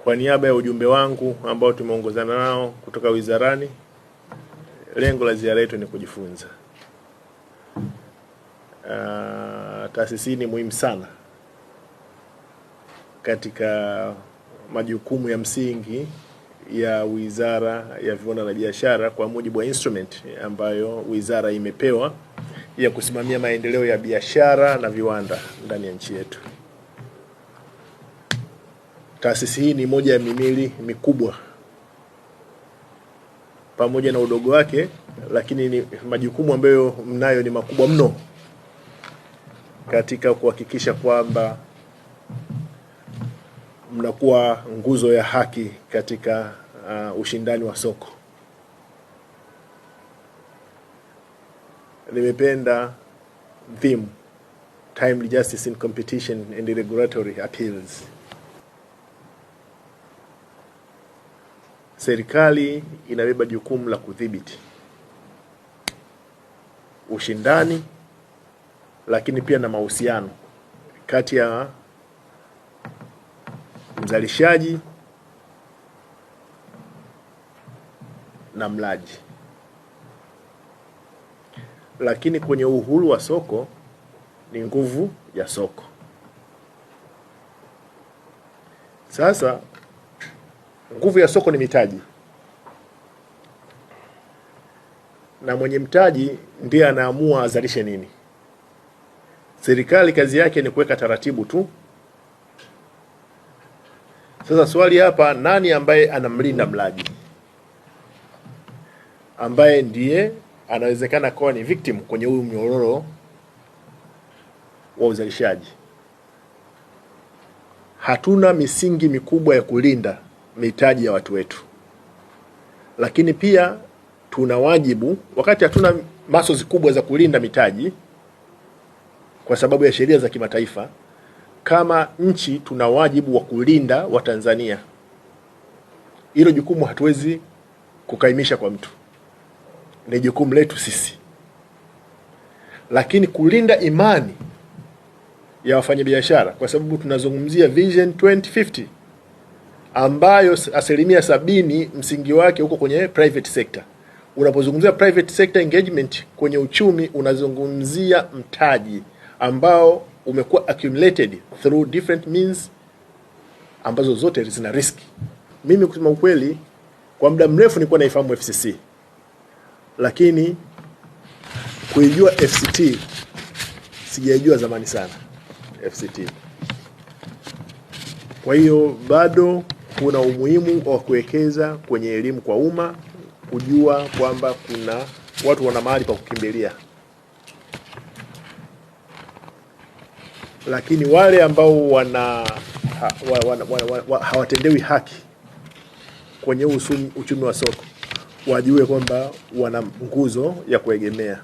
Kwa niaba ya ujumbe wangu ambao tumeongozana nao kutoka wizarani, lengo la ziara yetu ni kujifunza. Taasisi ni muhimu sana katika majukumu ya msingi ya Wizara ya Viwanda na Biashara kwa mujibu wa instrument ambayo wizara imepewa ya kusimamia maendeleo ya biashara na viwanda ndani ya nchi yetu. Taasisi hii ni moja ya mimili mikubwa pamoja na udogo wake, lakini ni majukumu ambayo mnayo ni makubwa mno katika kuhakikisha kwamba mnakuwa nguzo ya haki katika ushindani wa soko. Nimependa theme timely justice in competition and regulatory appeals. Serikali inabeba jukumu la kudhibiti ushindani, lakini pia na mahusiano kati ya mzalishaji na mlaji. Lakini kwenye uhuru wa soko ni nguvu ya soko. Sasa nguvu ya soko ni mitaji, na mwenye mtaji ndiye anaamua azalishe nini. Serikali kazi yake ni kuweka taratibu tu. Sasa swali hapa, nani ambaye anamlinda mlaji, ambaye ndiye anawezekana kuwa ni victim kwenye huu mnyororo wa uzalishaji? Hatuna misingi mikubwa ya kulinda mitaji ya watu wetu, lakini pia tuna wajibu, wakati hatuna muscles kubwa za kulinda mitaji kwa sababu ya sheria za kimataifa, kama nchi tuna wajibu wa kulinda Watanzania. Hilo jukumu hatuwezi kukaimisha kwa mtu, ni jukumu letu sisi. Lakini kulinda imani ya wafanyabiashara, kwa sababu tunazungumzia Vision 2050 ambayo 70% msingi wake huko kwenye private sector. Unapozungumzia private sector engagement kwenye uchumi, unazungumzia mtaji ambao umekuwa accumulated through different means ambazo zote zina riski. Mimi kusema ukweli, kwa muda mrefu nilikuwa naifahamu FCC, lakini kuijua FCT sijaijua zamani sana FCT. Kwa hiyo bado kuna umuhimu wa kuwekeza kwenye elimu kwa umma, kujua kwamba kuna watu wana mahali pa kukimbilia. Lakini wale ambao hawatendewi haki kwenye uchumi wa soko, wajue kwamba wana nguzo ya kuegemea.